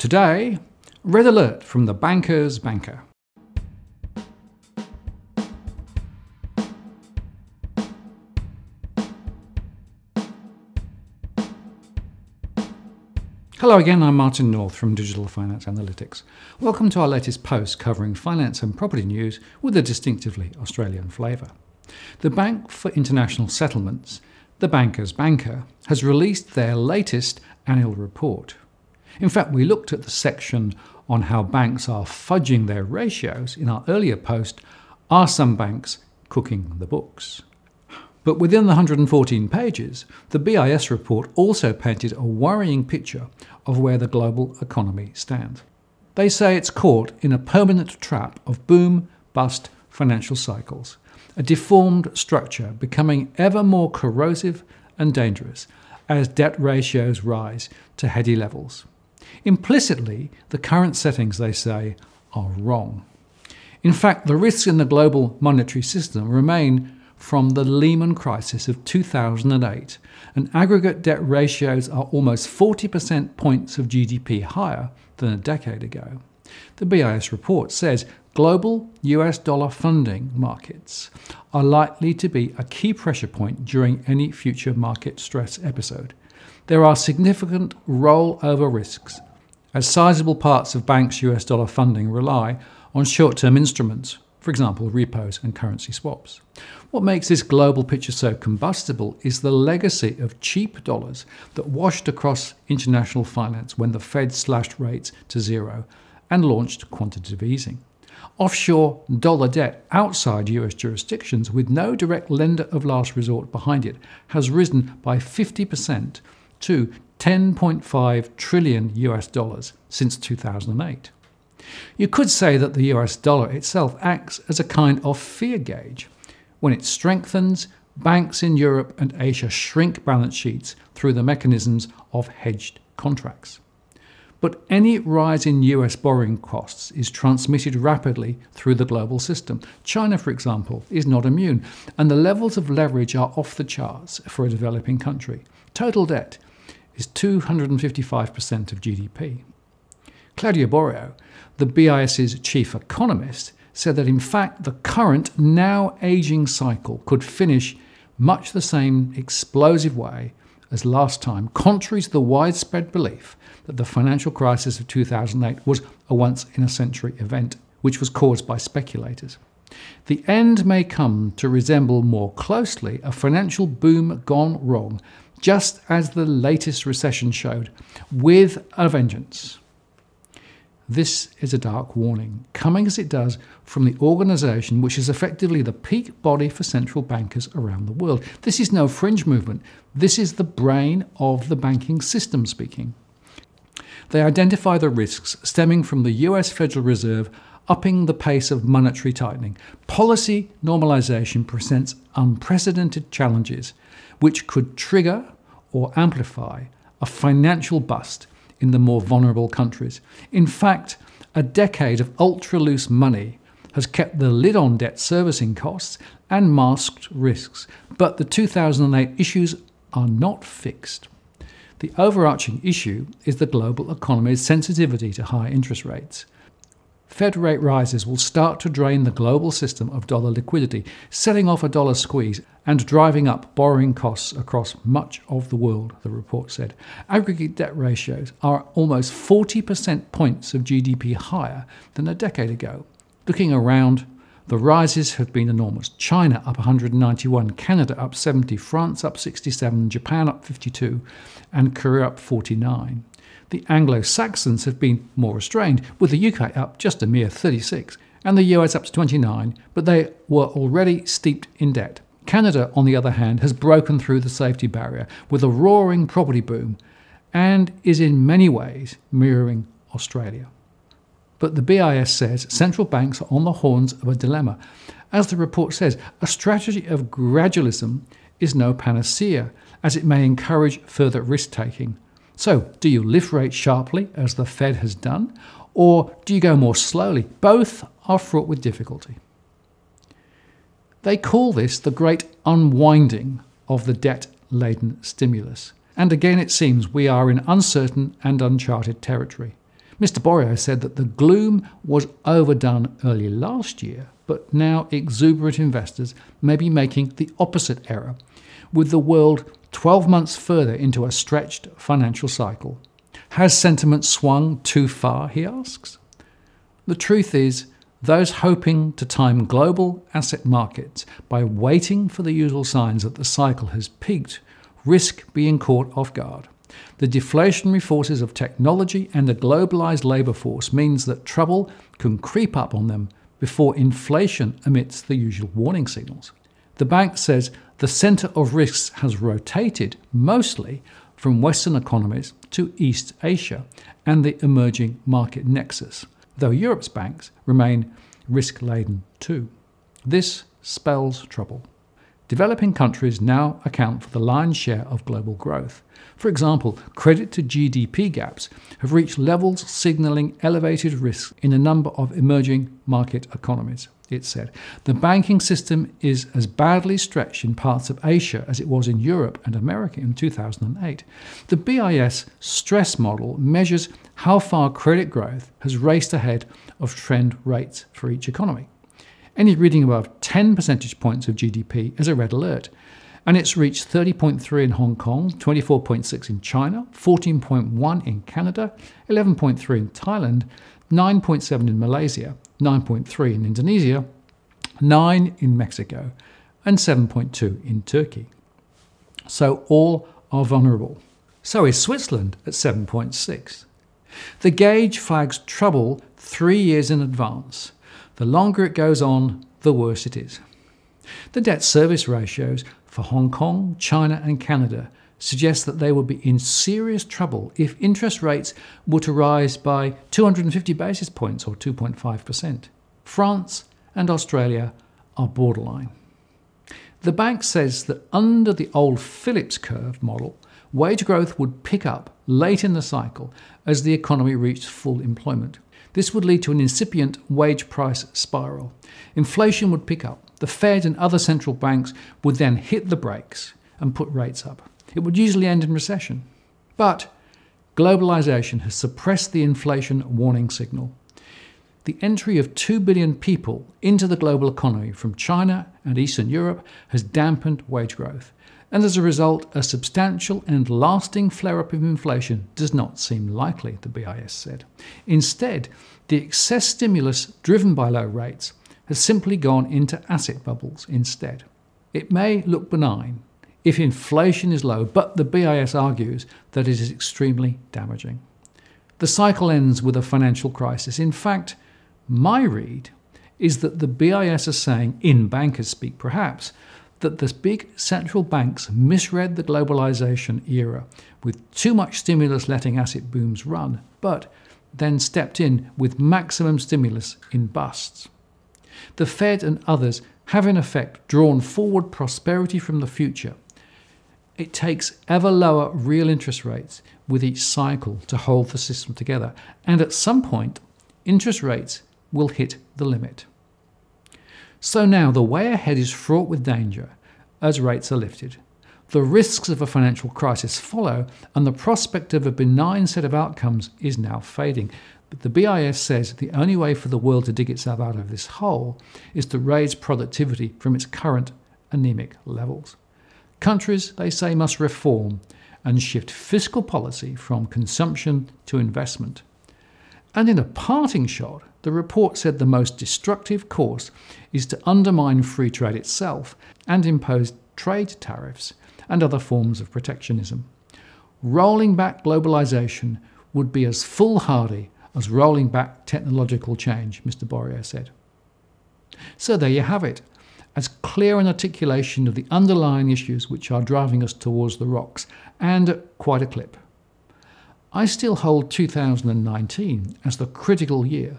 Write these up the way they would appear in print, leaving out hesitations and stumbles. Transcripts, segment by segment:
Today, red alert from the banker's banker. Hello again, I'm Martin North from Digital Finance Analytics. Welcome to our latest post covering finance and property news with a distinctively Australian flavour. The Bank for International Settlements, the banker's banker, has released their latest annual report. In fact, we looked at the section on how banks are fudging their ratios in our earlier post, Are Some Banks Cooking the Books? But within the 114 pages, the BIS report also painted a worrying picture of where the global economy stands. They say it's caught in a permanent trap of boom-bust financial cycles, a deformed structure becoming ever more corrosive and dangerous as debt ratios rise to heady levels. Implicitly, the current settings, they say, are wrong. In fact, the risks in the global monetary system remain from the Lehman crisis of 2008, and aggregate debt ratios are almost 40% points of GDP higher than a decade ago. The BIS report says global US dollar funding markets are likely to be a key pressure point during any future market stress episode. There are significant rollover risks, as sizable parts of banks' US dollar funding rely on short-term instruments, for example, repos and currency swaps. What makes this global picture so combustible is the legacy of cheap dollars that washed across international finance when the Fed slashed rates to zero and launched quantitative easing. Offshore dollar debt outside US jurisdictions with no direct lender of last resort behind it has risen by 50% to $10.5 trillion US dollars since 2008. You could say that the US dollar itself acts as a kind of fear gauge. When it strengthens, banks in Europe and Asia shrink balance sheets through the mechanisms of hedged contracts. But any rise in US borrowing costs is transmitted rapidly through the global system. China, for example, is not immune, and the levels of leverage are off the charts for a developing country. Total debt is 255% of GDP. Claudio Borio, the BIS's chief economist, said that in fact the current, now ageing cycle could finish much the same explosive way as last time, contrary to the widespread belief that the financial crisis of 2008 was a once-in-a-century event, which was caused by speculators. The end may come to resemble more closely a financial boom gone wrong, just as the latest recession showed, with a vengeance. This is a dark warning, coming as it does from the organisation which is effectively the peak body for central bankers around the world. This is no fringe movement. This is the brain of the banking system speaking. They identify the risks stemming from the US Federal Reserve upping the pace of monetary tightening. Policy normalisation presents unprecedented challenges which could trigger or amplify a financial bust in the more vulnerable countries. In fact, a decade of ultra-loose money has kept the lid on debt servicing costs and masked risks. But the 2008 issues are not fixed. The overarching issue is the global economy's sensitivity to high interest rates. Fed rate rises will start to drain the global system of dollar liquidity, setting off a dollar squeeze and driving up borrowing costs across much of the world, the report said. Aggregate debt ratios are almost 40% points of GDP higher than a decade ago. Looking around, the rises have been enormous. China up 191, Canada up 70, France up 67, Japan up 52, and Korea up 49. The Anglo-Saxons have been more restrained, with the UK up just a mere 36, and the US up to 29, but they were already steeped in debt. Canada, on the other hand, has broken through the safety barrier with a roaring property boom and is in many ways mirroring Australia. But the BIS says central banks are on the horns of a dilemma. As the report says, a strategy of gradualism is no panacea, as it may encourage further risk-taking. So, do you lift rates sharply, as the Fed has done, or do you go more slowly? Both are fraught with difficulty. They call this the great unwinding of the debt-laden stimulus. And again, it seems we are in uncertain and uncharted territory. Mr. Borio said that the gloom was overdone early last year, but now exuberant investors may be making the opposite error, with the world 12 months further into a stretched financial cycle. Has sentiment swung too far, he asks? The truth is, those hoping to time global asset markets by waiting for the usual signs that the cycle has peaked risk being caught off guard. The deflationary forces of technology and a globalized labour force means that trouble can creep up on them before inflation emits the usual warning signals. The bank says the centre of risks has rotated mostly from Western economies to East Asia and the emerging market nexus, though Europe's banks remain risk-laden too. This spells trouble. Developing countries now account for the lion's share of global growth. For example, credit to GDP gaps have reached levels signalling elevated risks in a number of emerging market economies, it said. The banking system is as badly stretched in parts of Asia as it was in Europe and America in 2008. The BIS stress model measures how far credit growth has raced ahead of trend rates for each economy. Any reading above 10 percentage points of GDP is a red alert, and it's reached 30.3 in Hong Kong, 24.6 in China, 14.1 in Canada, 11.3 in Thailand, 9.7 in Malaysia, 9.3 in Indonesia, 9 in Mexico, and 7.2 in Turkey. So all are vulnerable. So is Switzerland at 7.6. The gauge flags trouble 3 years in advance. The longer it goes on, the worse it is. The debt service ratios for Hong Kong, China and Canada suggest that they would be in serious trouble if interest rates were to rise by 250 basis points or 2.5%. France and Australia are borderline. The bank says that under the old Phillips curve model, wage growth would pick up late in the cycle as the economy reached full employment. This would lead to an incipient wage price spiral. Inflation would pick up. The Fed and other central banks would then hit the brakes and put rates up. It would usually end in recession. But globalization has suppressed the inflation warning signal. The entry of 2 billion people into the global economy from China and Eastern Europe has dampened wage growth. And as a result, a substantial and lasting flare-up of inflation does not seem likely, the BIS said. Instead, the excess stimulus driven by low rates has simply gone into asset bubbles instead. It may look benign if inflation is low, but the BIS argues that it is extremely damaging. The cycle ends with a financial crisis. In fact, my read is that the BIS is saying, in bankers speak perhaps, that the big central banks misread the globalization era with too much stimulus letting asset booms run, but then stepped in with maximum stimulus in busts. The Fed and others have in effect drawn forward prosperity from the future. It takes ever lower real interest rates with each cycle to hold the system together, and at some point, interest rates will hit the limit. So now the way ahead is fraught with danger as rates are lifted. The risks of a financial crisis follow, and the prospect of a benign set of outcomes is now fading. But the BIS says the only way for the world to dig itself out of this hole is to raise productivity from its current anemic levels. Countries, they say, must reform and shift fiscal policy from consumption to investment. And in a parting shot, the report said the most destructive course is to undermine free trade itself and impose trade tariffs and other forms of protectionism. Rolling back globalization would be as foolhardy as rolling back technological change, Mr. Borio said. So there you have it, as clear an articulation of the underlying issues which are driving us towards the rocks, and at quite a clip. I still hold 2019 as the critical year.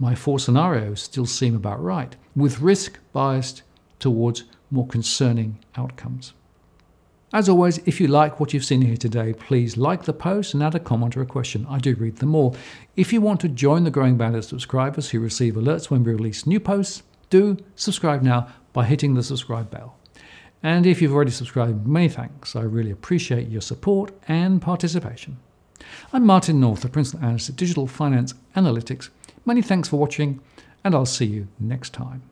My 4 scenarios still seem about right, with risk biased towards more concerning outcomes. As always, if you like what you've seen here today, please like the post and add a comment or a question. I do read them all. If you want to join the growing band of subscribers who receive alerts when we release new posts, do subscribe now by hitting the subscribe bell. And if you've already subscribed, many thanks. I really appreciate your support and participation. I'm Martin North, the Principal Analyst at Digital Finance Analytics. Many thanks for watching, and I'll see you next time.